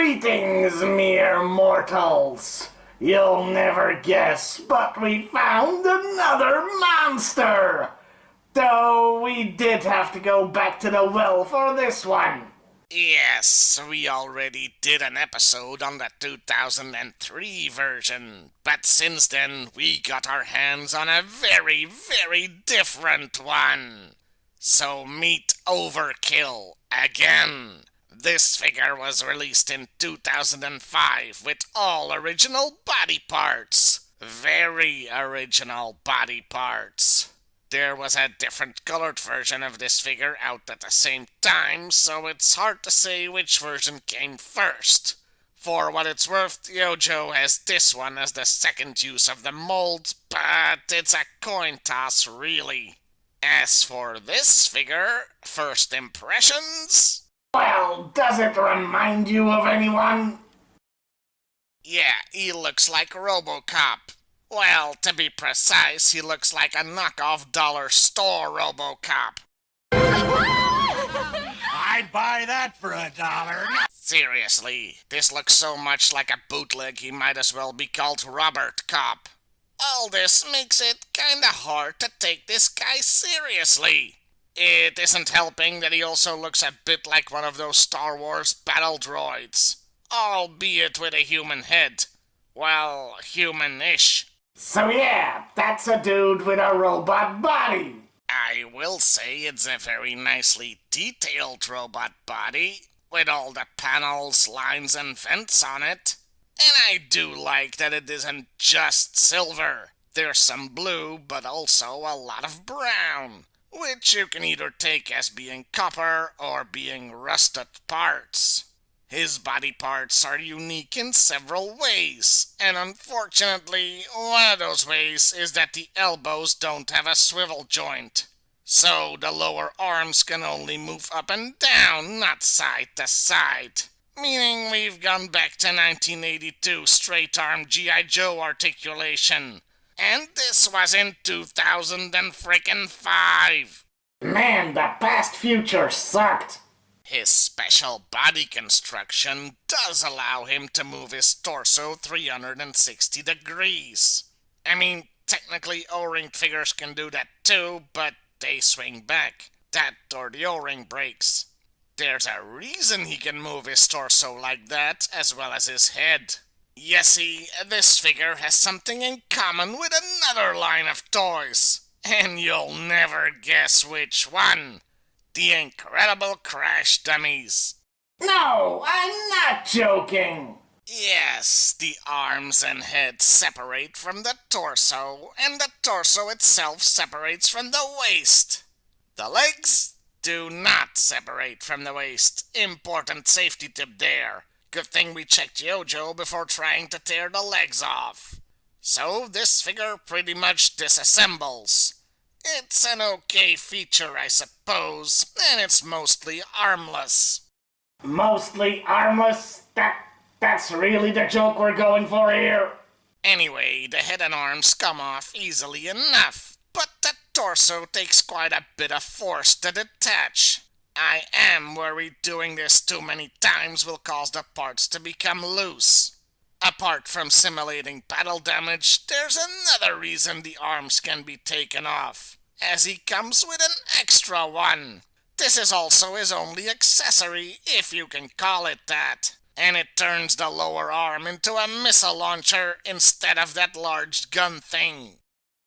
Greetings, mere mortals. You'll never guess, but we found another monster. Though we did have to go back to the well for this one. Yes, we already did an episode on the 2003 version, but since then we got our hands on a very, very different one. So meet Overkill again. This figure was released in 2005 with all original body parts. Very original body parts. There was a different colored version of this figure out at the same time, so it's hard to say which version came first. For what it's worth, G.I.Joe has this one as the second use of the mold, but it's a coin toss really. As for this figure, first impressions? Well, does it remind you of anyone? Yeah, he looks like RoboCop. Well, to be precise, he looks like a knockoff dollar store RoboCop. I'd buy that for $1. Seriously, this looks so much like a bootleg he might as well be called Robert Cop. All this makes it kinda hard to take this guy seriously. It isn't helping that he also looks a bit like one of those Star Wars battle droids, albeit with a human head. Well, human-ish. So yeah, that's a dude with a robot body. I will say it's a very nicely detailed robot body, with all the panels, lines, and vents on it. And I do like that it isn't just silver. There's some blue, but also a lot of brown, which you can either take as being copper or being rusted parts. His body parts are unique in several ways, and unfortunately, one of those ways is that the elbows don't have a swivel joint. So the lower arms can only move up and down, not side to side. Meaning we've gone back to 1982 straight-arm G.I.Joe articulation. And this was in 2005. Man, the past future sucked. His special body construction does allow him to move his torso 360 degrees. I mean, technically O-ring figures can do that too, but they swing back. That or the O-ring breaks. There's a reason he can move his torso like that, as well as his head. You see, this figure has something in common with another line of toys. And you'll never guess which one. The Incredible Crash Dummies. No, I'm not joking. Yes, the arms and head separate from the torso, and the torso itself separates from the waist. The legs do not separate from the waist. Important safety tip there. Good thing we checked G.I.Joe before trying to tear the legs off. So this figure pretty much disassembles. It's an okay feature, I suppose, and it's mostly armless. Mostly armless? That's really the joke we're going for here? Anyway, the head and arms come off easily enough, but the torso takes quite a bit of force to detach. I am worried doing this too many times will cause the parts to become loose. Apart from simulating battle damage, there's another reason the arms can be taken off, as he comes with an extra one. This is also his only accessory, if you can call it that. And it turns the lower arm into a missile launcher instead of that large gun thing.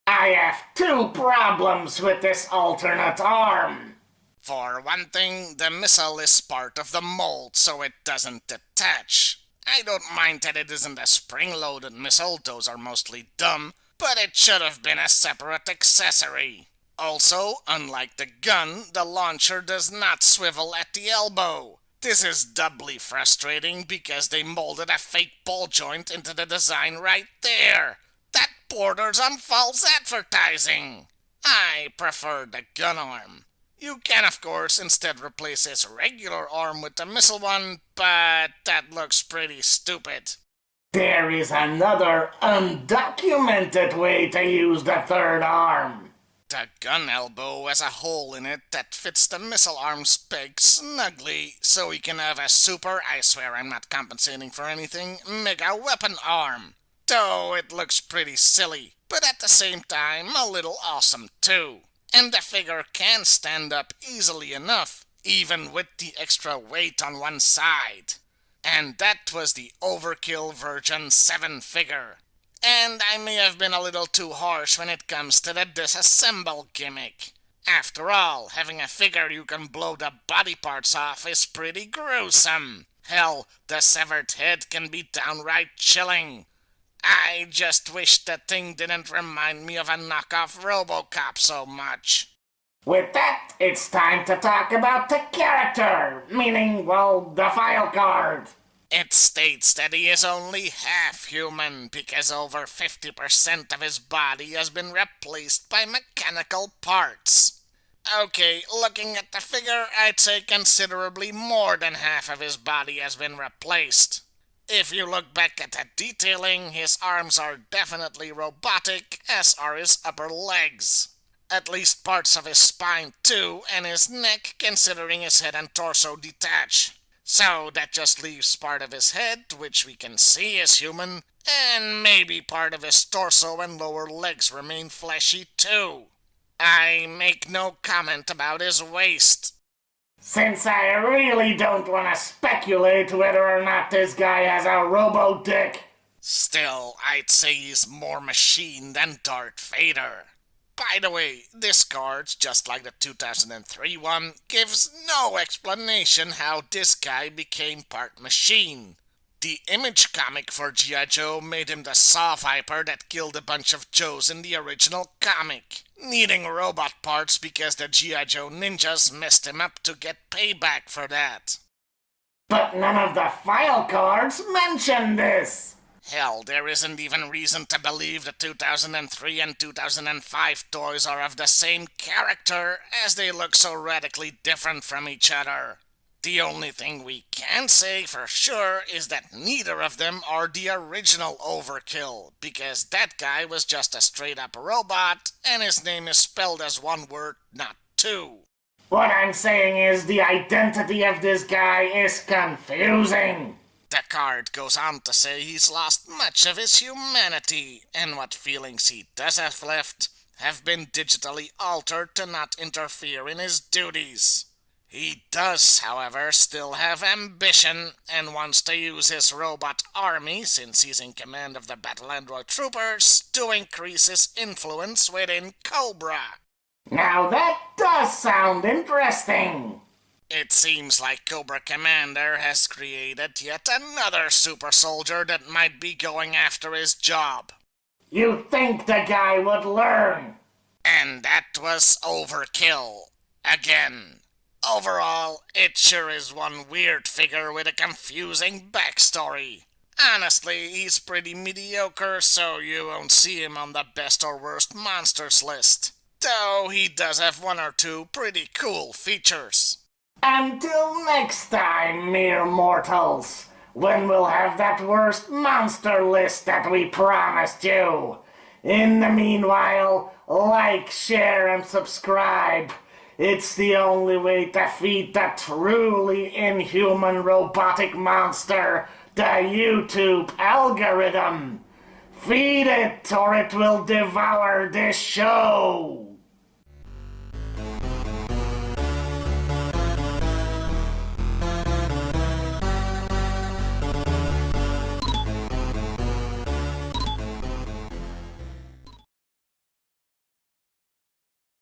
I have two problems with this alternate arm. For one thing, the missile is part of the mold, so it doesn't detach. I don't mind that it isn't a spring-loaded missile, those are mostly dumb, but it should have been a separate accessory. Also, unlike the gun, the launcher does not swivel at the elbow. This is doubly frustrating because they molded a fake ball joint into the design right there. That borders on false advertising. I prefer the gun arm. You can, of course, instead replace his regular arm with the missile one, but that looks pretty stupid. There is another undocumented way to use the third arm. The gun elbow has a hole in it that fits the missile arm's peg snugly, so he can have a super, I swear I'm not compensating for anything, mega weapon arm. Though it looks pretty silly, but at the same time a little awesome too. And the figure can stand up easily enough, even with the extra weight on one side. And that was the Overkill Version 7 figure. And I may have been a little too harsh when it comes to the disassemble gimmick. After all, having a figure you can blow the body parts off is pretty gruesome. Hell, the severed head can be downright chilling. I just wish the thing didn't remind me of a knockoff RoboCop so much. With that, it's time to talk about the character, meaning, well, the file card. It states that he is only half human because over 50% of his body has been replaced by mechanical parts. Okay, looking at the figure, I'd say considerably more than half of his body has been replaced. If you look back at the detailing, his arms are definitely robotic, as are his upper legs. At least parts of his spine too, and his neck, considering his head and torso detach. So that just leaves part of his head, which we can see is human, and maybe part of his torso and lower legs remain fleshy too. I make no comment about his waist. Since I really don't want to speculate whether or not this guy has a robo-dick. Still, I'd say he's more machine than Darth Vader. By the way, this card, just like the 2003 one, gives no explanation how this guy became part machine. The Image comic for G.I.Joe made him the saw viper that killed a bunch of Joes in the original comic, needing robot parts because the G.I.Joe ninjas messed him up to get payback for that. But none of the file cards mention this. Hell, there isn't even reason to believe the 2003 and 2005 toys are of the same character, as they look so radically different from each other. The only thing we can say for sure is that neither of them are the original Overkill, because that guy was just a straight-up robot, and his name is spelled as one word, not two. What I'm saying is the identity of this guy is confusing. The card goes on to say he's lost much of his humanity, and what feelings he does have left have been digitally altered to not interfere in his duties. He does, however, still have ambition, and wants to use his robot army, since he's in command of the Battle Android Troopers, to increase his influence within Cobra. Now that does sound interesting. It seems like Cobra Commander has created yet another super soldier that might be going after his job. You think the guy would learn? And that was Overkill. Again. Overall, it sure is one weird figure with a confusing backstory. Honestly, he's pretty mediocre, so you won't see him on the best or worst monsters list. Though he does have one or two pretty cool features. Until next time, mere mortals, when we'll have that worst monster list that we promised you. In the meanwhile, like, share, and subscribe. It's the only way to feed the truly inhuman robotic monster the YouTube algorithm. Feed it or it will devour this show.